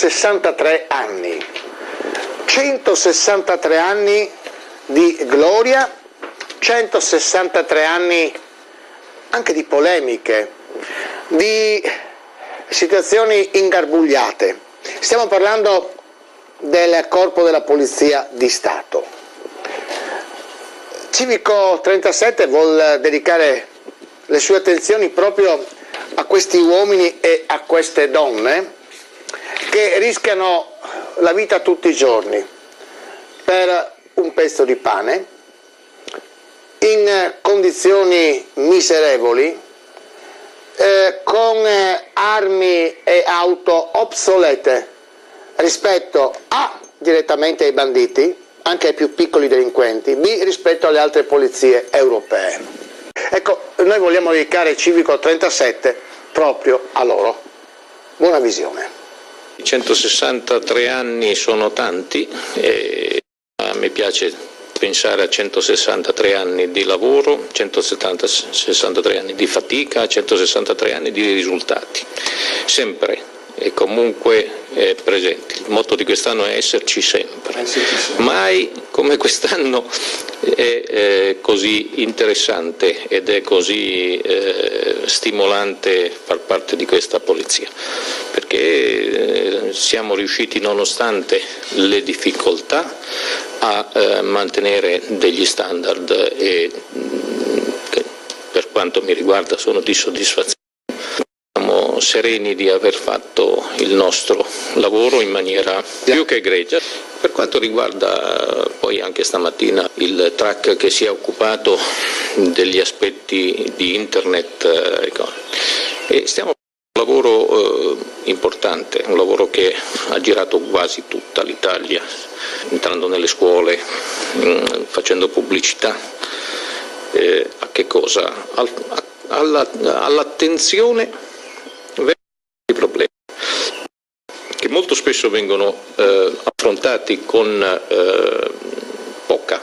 163 anni. 163 anni di gloria, 163 anni anche di polemiche, di situazioni ingarbugliate. Stiamo parlando del Corpo della Polizia di Stato. Civico 37 vuol dedicare le sue attenzioni proprio a questi uomini e a queste donne che rischiano la vita tutti i giorni per un pezzo di pane, in condizioni miserevoli, con armi e auto obsolete rispetto A direttamente ai banditi, anche ai più piccoli delinquenti, B rispetto alle altre polizie europee. Ecco, noi vogliamo dedicare Civico 37 proprio a loro. Buona visione. 163 anni sono tanti e a me piace pensare a 163 anni di lavoro, 163 anni di fatica, 163 anni di risultati, sempre e comunque presenti. Il motto di quest'anno è esserci sempre. Mai come quest'anno è così interessante ed è così stimolante far parte di questa polizia, perché siamo riusciti, nonostante le difficoltà, a mantenere degli standard che per quanto mi riguarda sono di soddisfazione. Siamo sereni di aver fatto il nostro lavoro in maniera più che egregia. Per quanto riguarda poi anche stamattina il track che si è occupato degli aspetti di internet, e stiamo facendo un lavoro importante, un lavoro che ha girato quasi tutta l'Italia, entrando nelle scuole, facendo pubblicità. A che cosa? All'attenzione verso i problemi che molto spesso vengono affrontati con poca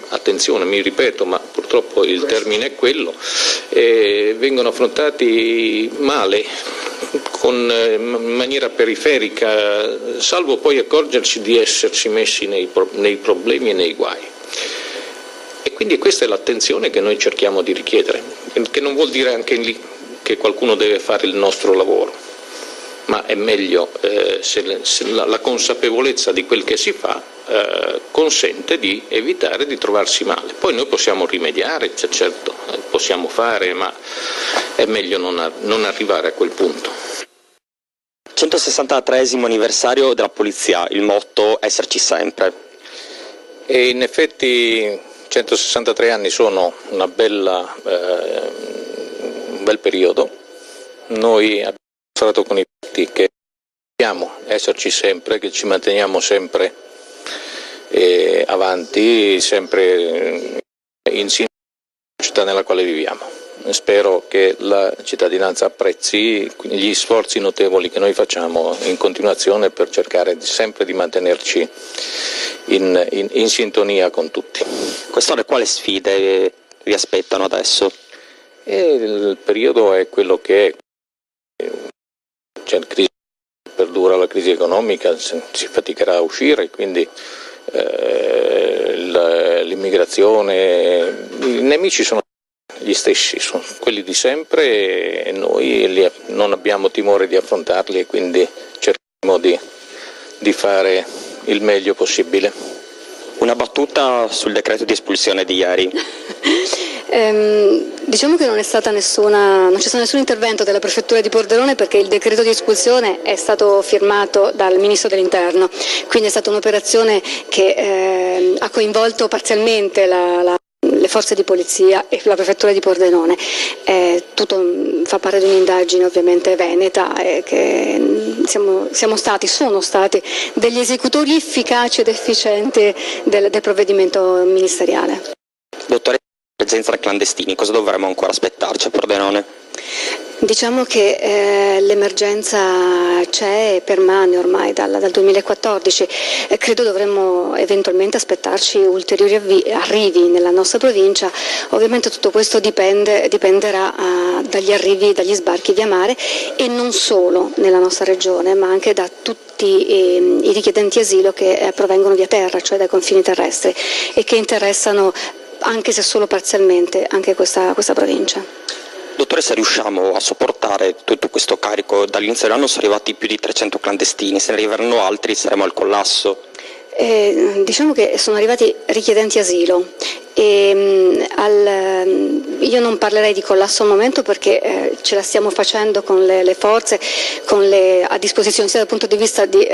attenzione, mi ripeto, ma purtroppo il termine è quello, vengono affrontati male, in maniera periferica, salvo poi accorgerci di esserci messi nei problemi e nei guai. E quindi questa è l'attenzione che noi cerchiamo di richiedere, che non vuol dire anche lì che qualcuno deve fare il nostro lavoro, ma è meglio se la consapevolezza di quel che si fa consente di evitare di trovarsi male. Poi noi possiamo rimediare, certo, possiamo fare, ma è meglio non arrivare a quel punto. 163esimo anniversario della polizia, il motto esserci sempre. E in effetti 163 anni sono un bel periodo. Noi abbiamo dimostrato con i fatti che dobbiamo esserci sempre, che ci manteniamo sempre avanti, sempre in sintonia con la città nella quale viviamo. Spero che la cittadinanza apprezzi gli sforzi notevoli che noi facciamo in continuazione per cercare sempre di mantenerci in sintonia con tutti. Quest'ora quali sfide vi aspettano adesso? Il periodo è quello che è. C'è crisi, perdura la crisi economica, si faticherà a uscire, quindi l'immigrazione, i nemici sono gli stessi, sono quelli di sempre e noi non abbiamo timore di affrontarli e quindi cerchiamo di fare il meglio possibile. Una battuta sul decreto di espulsione di ieri. Diciamo che non c'è stato nessun intervento della prefettura di Pordenone, perché il decreto di espulsione è stato firmato dal ministro dell'Interno, quindi è stata un'operazione che ha coinvolto parzialmente le forze di polizia e la prefettura di Pordenone. Tutto fa parte di un'indagine ovviamente veneta, che sono stati degli esecutori efficaci ed efficienti del provvedimento ministeriale. Dottore, presenza di clandestini, cosa dovremmo ancora aspettarci a Pordenone? Diciamo che l'emergenza c'è e permane ormai dal 2014, credo dovremmo eventualmente aspettarci ulteriori arrivi nella nostra provincia. Ovviamente tutto questo dipenderà dagli arrivi, dagli sbarchi via mare, e non solo nella nostra regione, ma anche da tutti i richiedenti asilo che provengono via terra, cioè dai confini terrestri, e che interessano, anche se solo parzialmente, anche questa provincia. Dottoressa, riusciamo a sopportare tutto questo carico? Dall'inizio dell'anno sono arrivati più di 300 clandestini, se ne arriveranno altri saremo al collasso. Diciamo che sono arrivati richiedenti asilo e io non parlerei di collasso al momento, perché ce la stiamo facendo con le forze a disposizione, sia dal punto di vista di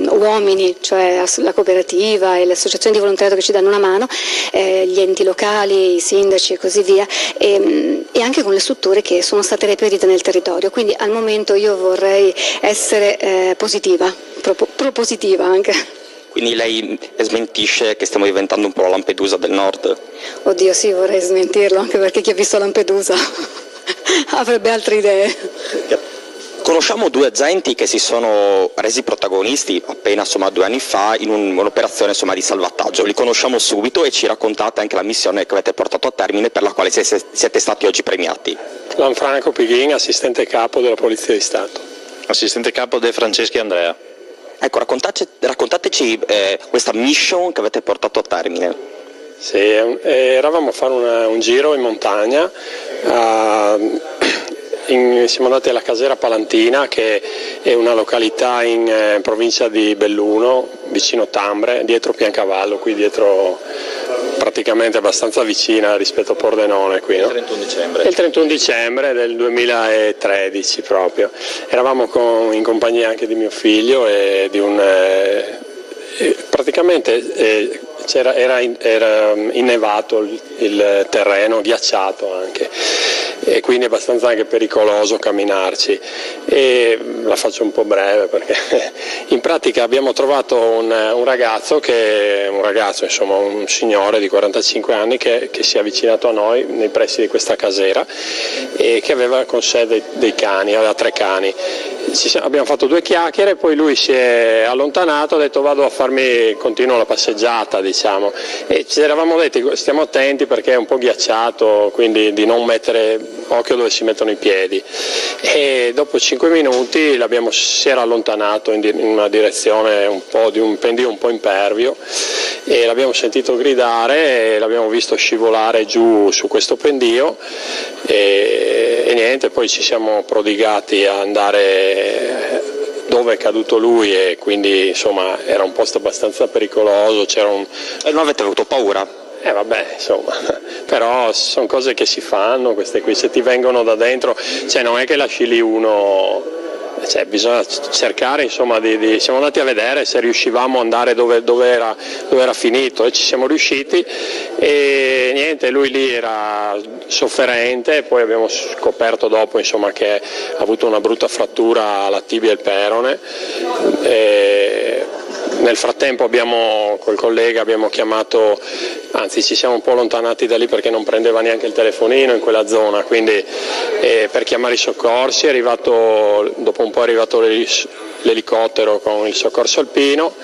uomini, cioè la cooperativa e le associazioni di volontariato che ci danno una mano, gli enti locali, i sindaci e così via, e anche con le strutture che sono state reperite nel territorio. Quindi al momento io vorrei essere positiva, propositiva anche. Quindi lei smentisce che stiamo diventando un po' la Lampedusa del Nord? Oddio sì, vorrei smentirlo, anche perché chi ha visto Lampedusa avrebbe altre idee. Conosciamo due agenti che si sono resi protagonisti appena 2 anni fa in un'operazione di salvataggio. Li conosciamo subito e ci raccontate anche la missione che avete portato a termine, per la quale siete stati oggi premiati. Lanfranco Pighin, assistente capo della Polizia di Stato. Assistente capo De Franceschi Andrea. Ecco, raccontateci questa mission che avete portato a termine. Sì, eravamo a fare un giro in montagna, siamo andati alla Casera Palantina, che è una località in provincia di Belluno, vicino Tambre, dietro Piancavallo, qui dietro, praticamente abbastanza vicina rispetto a Pordenone qui, no? Il 31 dicembre. Il 31 dicembre del 2013 proprio. Eravamo in compagnia anche di mio figlio e di praticamente era innevato il terreno, ghiacciato anche, e quindi è abbastanza anche pericoloso camminarci. E la faccio un po' breve, perché in pratica abbiamo trovato un ragazzo, insomma un signore di 45 anni che si è avvicinato a noi nei pressi di questa casera e che aveva con sé dei cani, aveva 3 cani. Abbiamo fatto 2 chiacchiere, poi lui si è allontanato, ha detto continuo la passeggiata, diciamo, e ci eravamo detti stiamo attenti perché è un po' ghiacciato, quindi di non mettere occhio dove si mettono i piedi. E dopo 5 minuti si era allontanato in una direzione di un pendio un po' impervio, e l'abbiamo sentito gridare e l'abbiamo visto scivolare giù su questo pendio, e niente, poi ci siamo prodigati a andare dove è caduto lui, e quindi insomma era un posto abbastanza pericoloso, E non avete avuto paura? Vabbè, insomma, però sono cose che si fanno queste qui, se ti vengono da dentro, non è che lasci lì uno, bisogna cercare, insomma, siamo andati a vedere se riuscivamo ad andare dove era finito, e ci siamo riusciti, e niente, lui lì era sofferente, poi abbiamo scoperto dopo, insomma, che ha avuto una brutta frattura alla tibia e al perone. Nel frattempo col collega abbiamo chiamato, anzi ci siamo un po' allontanati da lì perché non prendeva neanche il telefonino in quella zona, quindi per chiamare i soccorsi dopo un po' è arrivato l'elicottero con il soccorso alpino,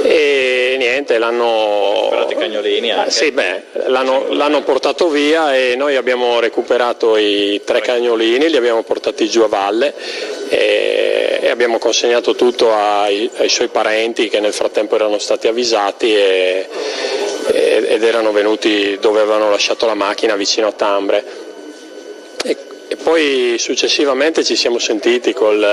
e niente, l'hanno cagnolini anche. Sì, l'hanno portato via, e noi abbiamo recuperato i 3 cagnolini, li abbiamo portati giù a valle e abbiamo consegnato tutto ai suoi parenti, che nel frattempo erano stati avvisati ed erano venuti dove avevano lasciato la macchina, vicino a Tambre. E poi successivamente ci siamo sentiti con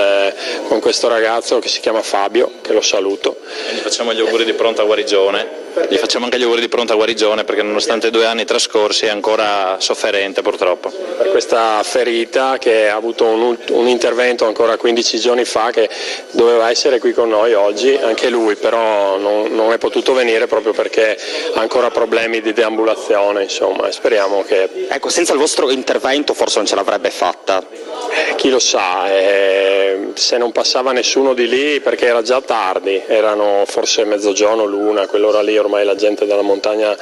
questo ragazzo che si chiama Fabio, che lo saluto. E gli facciamo gli auguri di pronta guarigione. Gli facciamo anche gli auguri di pronta guarigione, perché nonostante 2 anni trascorsi è ancora sofferente, purtroppo. Per questa ferita, che ha avuto un intervento ancora 15 giorni fa, che doveva essere qui con noi oggi, anche lui, però non è potuto venire proprio perché ha ancora problemi di deambulazione, insomma, e speriamo che... Ecco, senza il vostro intervento forse non ce l'avrebbe fatta. Chi lo sa, se non passava nessuno di lì, perché era già tardi, erano forse mezzogiorno, l'una, a quell'ora lì ormai la gente della montagna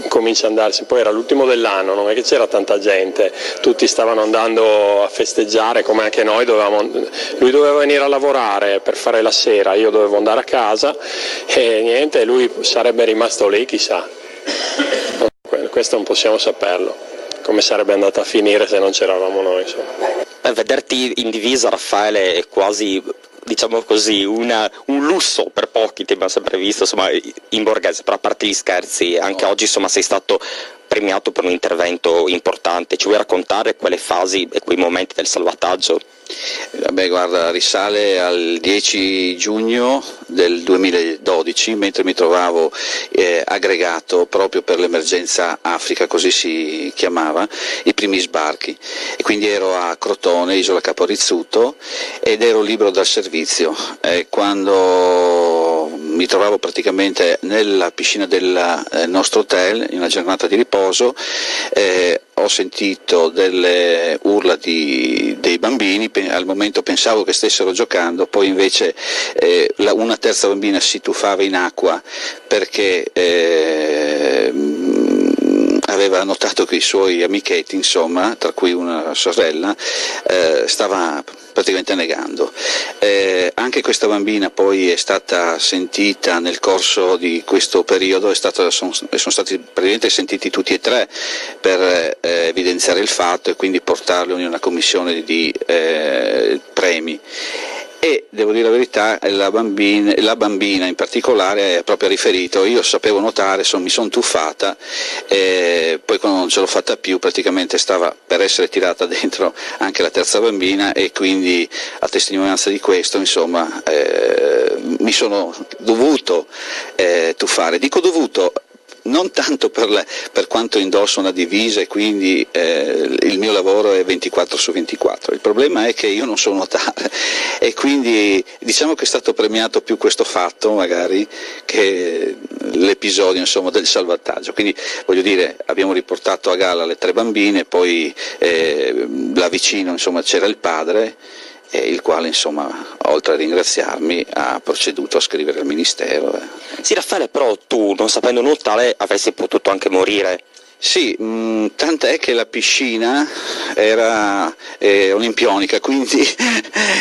comincia ad andarsi, poi era l'ultimo dell'anno, non è che c'era tanta gente, tutti stavano andando a festeggiare come anche noi, lui doveva venire a lavorare per fare la sera, io dovevo andare a casa e niente, lui sarebbe rimasto lì, chissà, questo non possiamo saperlo, come sarebbe andata a finire se non c'eravamo noi, insomma. Vederti in divisa, Raffaele, è quasi, diciamo così, un lusso per pochi, ti abbiamo sempre visto, insomma, in borghese, però a parte gli scherzi, anche oggi insomma sei stato premiato per un intervento importante. Ci vuoi raccontare quelle fasi e quei momenti del salvataggio? Beh, guarda, risale al 10 giugno del 2012, mentre mi trovavo aggregato proprio per l'emergenza Africa, così si chiamava, i primi sbarchi, e quindi ero a Crotone, Isola Capo Rizzuto, ed ero libero dal servizio. Quando mi trovavo praticamente nella piscina del nostro hotel in una giornata di riposo, ho sentito delle urla dei bambini, al momento pensavo che stessero giocando, poi invece una terza bambina si tuffava in acqua perché aveva notato che i suoi amichetti, insomma, tra cui una sorella, stava praticamente annegando. Anche questa bambina poi è stata sentita nel corso di questo periodo, sono stati praticamente sentiti tutti e tre per evidenziare il fatto e quindi portarlo in una commissione di premi. E devo dire la verità, la bambina in particolare ha proprio riferito: io sapevo nuotare, mi sono tuffata, poi quando non ce l'ho fatta più praticamente stava per essere tirata dentro anche la terza bambina, e quindi a testimonianza di questo, insomma, mi sono dovuto tuffare. Dico dovuto non tanto per quanto indosso una divisa e quindi il mio lavoro è 24/24, il problema è che io non so nuotare e quindi diciamo che è stato premiato più questo fatto magari che l'episodio, insomma, del salvataggio. Quindi voglio dire, abbiamo riportato a galla le tre bambine, poi là vicino, insomma, c'era il padre, il quale, insomma, oltre a ringraziarmi, ha proceduto a scrivere al Ministero. Sì, Raffaele, però tu, non sapendo nuotare, avresti potuto anche morire. Sì, tant'è che la piscina era olimpionica, quindi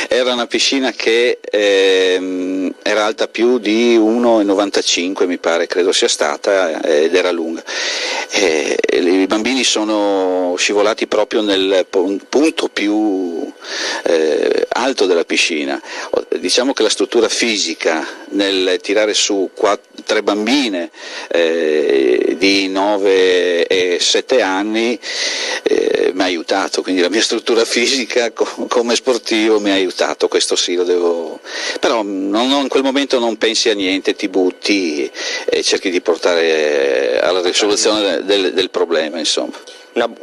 era una piscina che era alta più di 1,95 mi pare, credo sia stata, ed era lunga. I bambini sono scivolati proprio nel punto più alto della piscina. Diciamo che la struttura fisica nel tirare su tre bambine di 9 e 7 anni mi ha aiutato, quindi la mia struttura fisica come sportivo mi ha aiutato, questo sì, lo devo. Però in quel momento non pensi a niente, ti butti e cerchi di portare alla risoluzione del problema, insomma.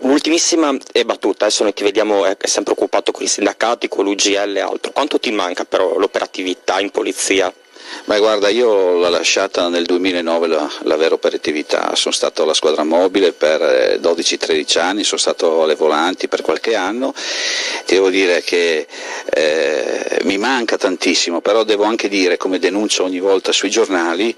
Un'ultimissima battuta, adesso noi ti vediamo è sempre occupato con i sindacati, con l'UGL e altro. Quanto ti manca però l'operatività in polizia? Beh, guarda, io l'ho lasciata nel 2009 la vera operatività, sono stato alla squadra mobile per 12-13 anni, sono stato alle volanti per qualche anno, ti devo dire che mi manca tantissimo, però devo anche dire, come denuncio ogni volta sui giornali,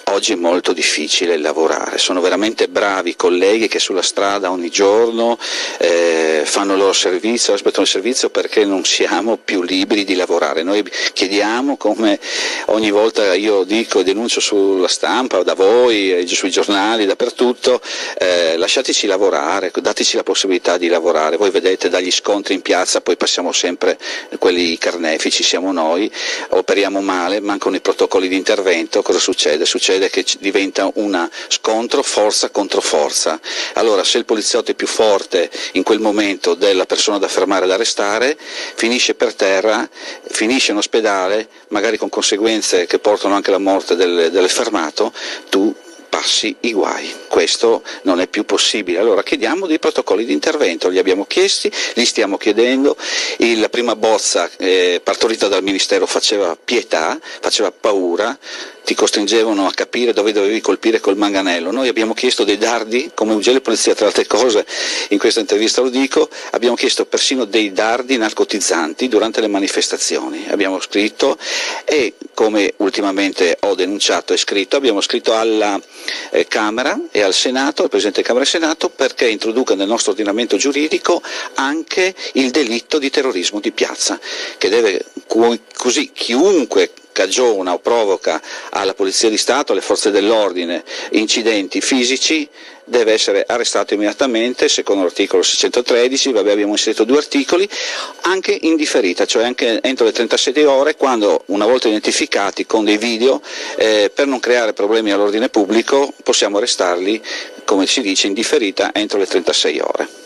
oggi è molto difficile lavorare, sono veramente bravi i colleghi che sulla strada ogni giorno fanno il loro servizio, aspettano il servizio perché non siamo più liberi di lavorare. Noi chiediamo, come ogni volta io dico e denuncio sulla stampa, da voi, sui giornali, dappertutto, lasciateci lavorare, dateci la possibilità di lavorare. Voi vedete dagli scontri in piazza, poi passiamo sempre, quelli carnefici siamo noi, operiamo male, mancano i protocolli di intervento, cosa succede? Succede che diventa uno scontro forza contro forza. Allora, se il poliziotto è più forte in quel momento della persona da fermare, da arrestare, finisce per terra, finisce in ospedale, magari con conseguenze che portano anche alla morte del fermato, tu passi i guai. Questo non è più possibile. Allora chiediamo dei protocolli di intervento, li abbiamo chiesti, li stiamo chiedendo. La prima bozza partorita dal Ministero faceva pietà, faceva paura, ti costringevano a capire dove dovevi colpire col manganello. Noi abbiamo chiesto dei dardi, come UGL Polizia, tra altre cose, in questa intervista lo dico, abbiamo chiesto persino dei dardi narcotizzanti durante le manifestazioni. Abbiamo scritto e, come ultimamente ho denunciato e scritto, abbiamo scritto alla Camera e al Senato, al Presidente Camera e Senato, perché introduca nel nostro ordinamento giuridico anche il delitto di terrorismo di piazza, che deve così chiunque cagiona o provoca alla Polizia di Stato, alle forze dell'ordine, incidenti fisici, deve essere arrestato immediatamente, secondo l'articolo 613, abbiamo inserito 2 articoli, anche in differita, cioè anche entro le 36 ore, quando una volta identificati con dei video, per non creare problemi all'ordine pubblico, possiamo arrestarli, come si dice, in differita entro le 36 ore.